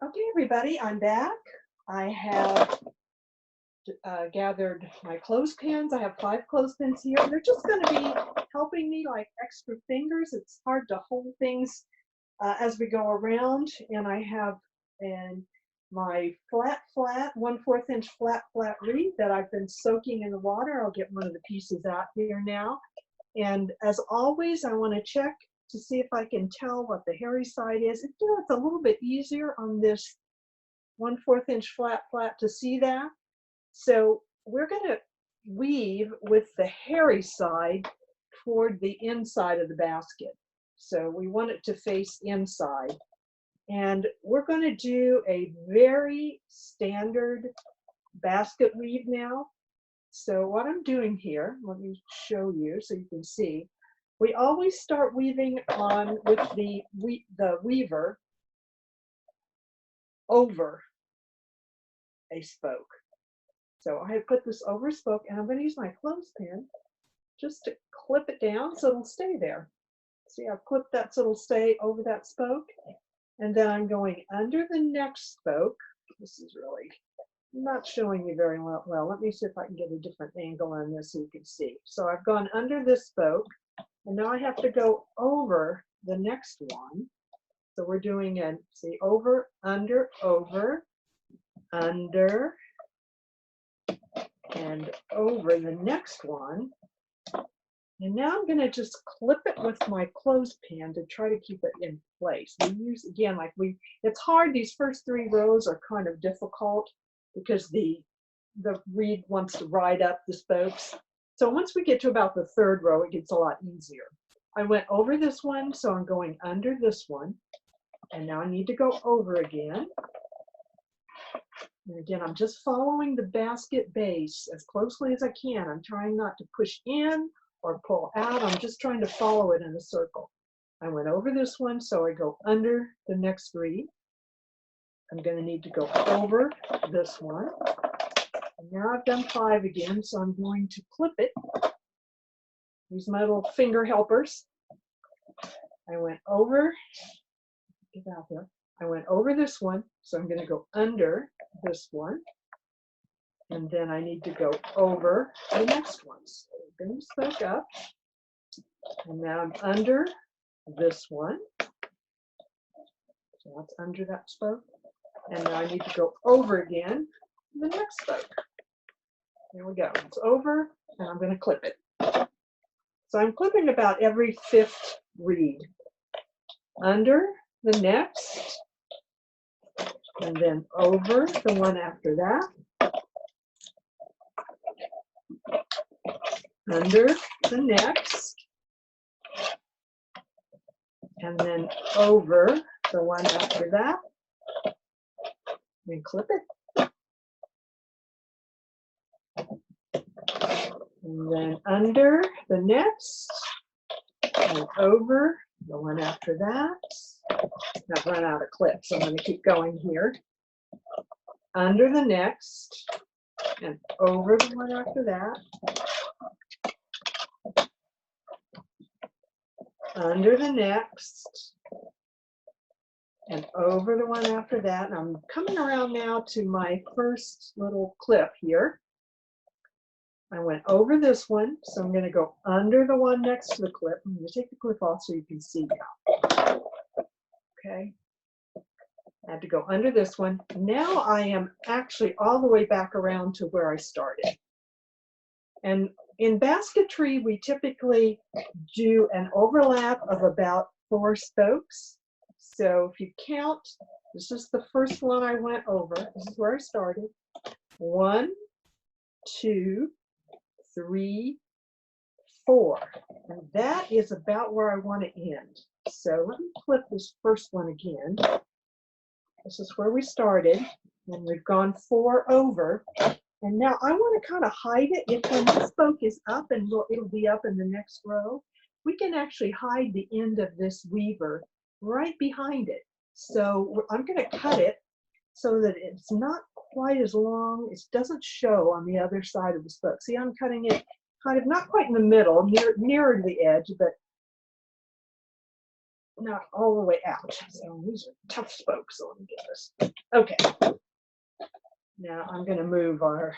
Okay, everybody, I'm back. I have gathered my clothespins. I have 5 clothespins here. They're just going to be helping me like extra fingers. It's hard to hold things as we go around. And I have my flat, 1/4 inch flat reed that I've been soaking in the water. I'll get one of the pieces out here now. And as always, I want to check to see if I can tell what the hairy side is. It's a little bit easier on this 1/4 inch flat to see that. So we're going to weave with the hairy side toward the inside of the basket. So we want it to face inside. And we're going to do a very standard basket weave now. So what I'm doing here, let me show you so you can see. We always start weaving on with the weaver over a spoke. So I have put this over a spoke, and I'm going to use my clothespin just to clip it down so it'll stay there. See, I've clipped that so it'll stay over that spoke. And then I'm going under the next spoke. This is really not showing you very well. Let me see if I can get a different angle on this so you can see. So I've gone under this spoke, and now I have to go over the next one. So we're doing over, under, and over the next one. And now I'm going to just clip it with my clothespin to try to keep it in place. We use, again, it's hard. These first 3 rows are kind of difficult because the reed wants to ride up the spokes. So once we get to about the 3rd row, it gets a lot easier. I went over this one, so I'm going under this one. And now I need to go over again. And again, I'm just following the basket base as closely as I can. I'm trying not to push in or pull out. I'm just trying to follow it in a circle. I went over this one, so I go under the next reed. I'm going to need to go over this one. And now I've done 5 again, so I'm going to clip it. Use my little finger helpers. I went over, get out there. I went over this one, so I'm going to go under this one. And then I need to go over the next one. So I'm going to spoke up. And now I'm under this one. So that's under that spoke. And now I need to go over again the next spoke. There we go. It's over, and I'm going to clip it. So I'm clipping about every 5th reed. Under the next, and then over the one after that. Under the next, and then over the one after that, and clip it. And then under the next, and over the one after that. I've run out of clips, so I'm going to keep going here. Under the next, and over the one after that. Under the next, and over the one after that. And I'm coming around now to my first little clip here. I went over this one, so I'm going to go under the one next to the clip. I'm going to take the clip off so you can see now. Okay. I had to go under this one. Now I am actually all the way back around to where I started. And in basketry, we typically do an overlap of about 4 spokes. So if you count, this is the first one I went over. This is where I started. 1, 2, 3, 4. And that is about where I want to end. So let me flip this first one again. This is where we started, and we've gone 4 over. And now I want to kind of hide it. If when the spoke is up, and it'll be up in the next row, we can actually hide the end of this weaver right behind it. So I'm going to cut it so that it's not quite as long. It doesn't show on the other side of the spoke. See, I'm cutting it kind of not quite in the middle, nearer to the edge, but not all the way out. So these are tough spokes. So let me get this. Okay. Now I'm going to move our,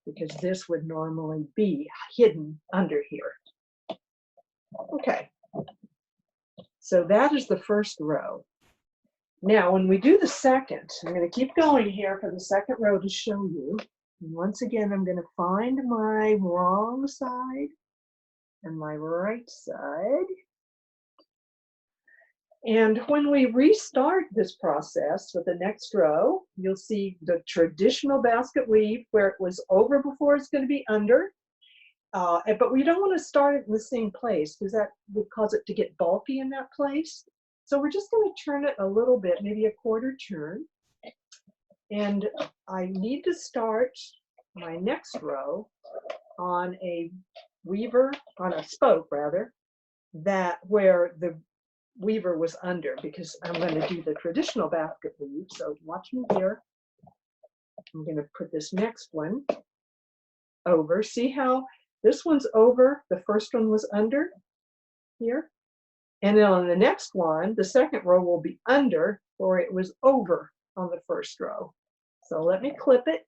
because this would normally be hidden under here. Okay. So that is the first row. Now, when we do the second, I'm going to keep going here for the second row to show you. And once again, I'm going to find my wrong side and my right side. And when we restart this process with the next row, you'll see the traditional basket weave where it was over before it's going to be under. But we don't want to start it in the same place because that would cause it to get bulky in that place. So we're just going to turn it a little bit, maybe a quarter turn. And I need to start my next row on a weaver, on a spoke rather, that where the weaver was under, because I'm going to do the traditional basket weave. So watch me here. I'm going to put this next one over. See how this one's over, the first one was under here. And then on the next one, the second row will be under where it was over on the first row. So let me clip it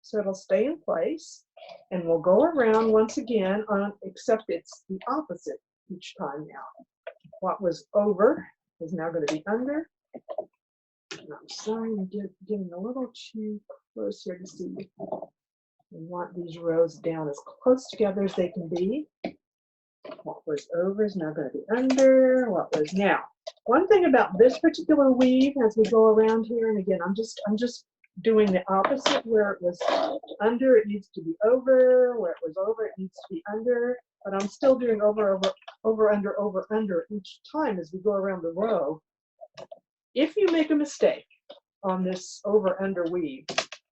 so it'll stay in place. And we'll go around once again, except it's the opposite each time now. What was over is now going to be under. And I'm sorry, I'm getting a little too close here to see. We want these rows down as close together as they can be. What was over is now going to be under. What was now? One thing about this particular weave, as we go around here, and again, I'm just doing the opposite. Where it was under, it needs to be over. Where it was over, it needs to be under. But I'm still doing over, under each time as we go around the row. If you make a mistake on this over, under weave,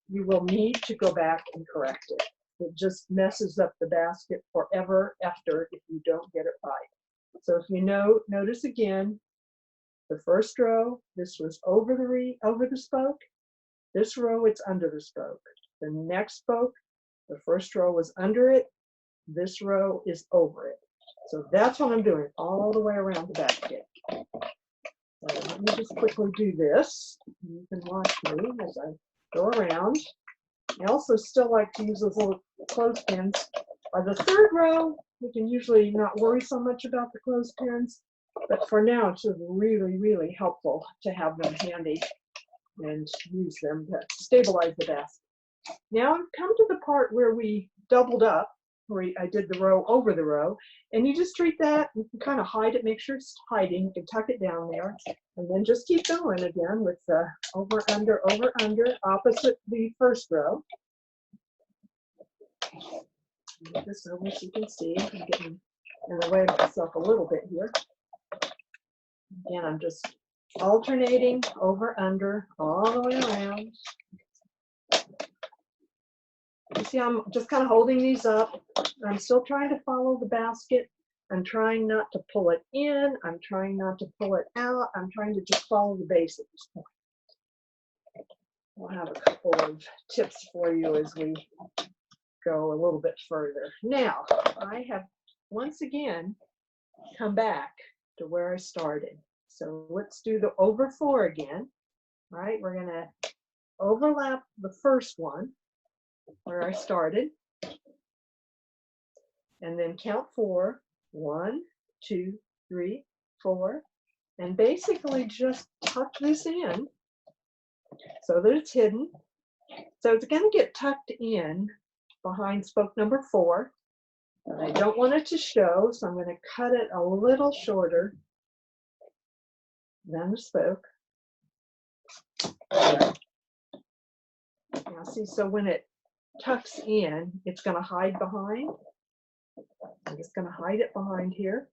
you will need to go back and correct it. It just messes up the basket forever after if you don't get it right. So if you notice again, the first row, this was over the spoke. This row, it's under the spoke. The next spoke, the first row was under it. This row is over it. So that's what I'm doing all the way around the basket. So let me just quickly do this. You can watch me as I go around. I also still like to use those little clothespins. By the third row, we can usually not worry so much about the clothespins, but for now, it's just really, really helpful to have them handy and use them to stabilize the basket. Now I've come to the part where we doubled up, where I did the row over the row, and you just treat that, you can kind of hide it, make sure it's hiding, you can tuck it down there, and then just keep going again with the over, under, opposite the first row. Move this over so you can see. I'm getting in the way of myself a little bit here. Again, I'm just alternating over, under, all the way around. You see, I'm just kind of holding these up. I'm still trying to follow the basket. I'm trying not to pull it in. I'm trying not to pull it out. I'm trying to just follow the base at this point. We'll have a couple of tips for you as we go a little bit further. Now, I have once again come back to where I started. So let's do the over 4 again. All right, we're going to overlap the first one where I started, and then count 4. 1, 2, 3, 4, and basically just tuck this in so that it's hidden. So it's going to get tucked in behind spoke number 4. And I don't want it to show, so I'm going to cut it a little shorter than the spoke. Now see, so when it tucks in, it's going to hide behind. I'm just going to hide it behind here.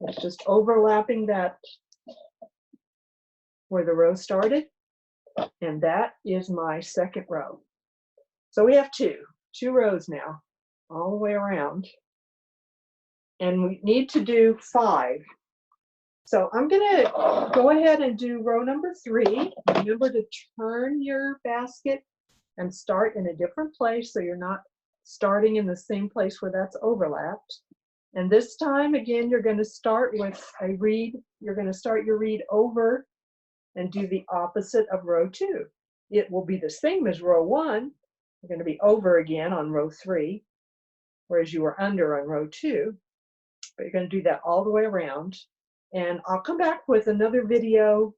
It's just overlapping that where the row started. And that is my second row. So we have two rows now, all the way around. And we need to do 5. So I'm going to go ahead and do row number 3. Remember to turn your basket and start in a different place so you're not starting in the same place where that's overlapped. And this time, again, you're going to start with a read. You're going to start your read over and do the opposite of row 2. It will be the same as row 1. You're going to be over again on row 3, whereas you were under on row 2. But you're going to do that all the way around. And I'll come back with another video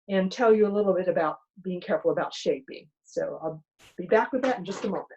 and tell you a little bit about being careful about shaping. So I'll be back with that in just a moment.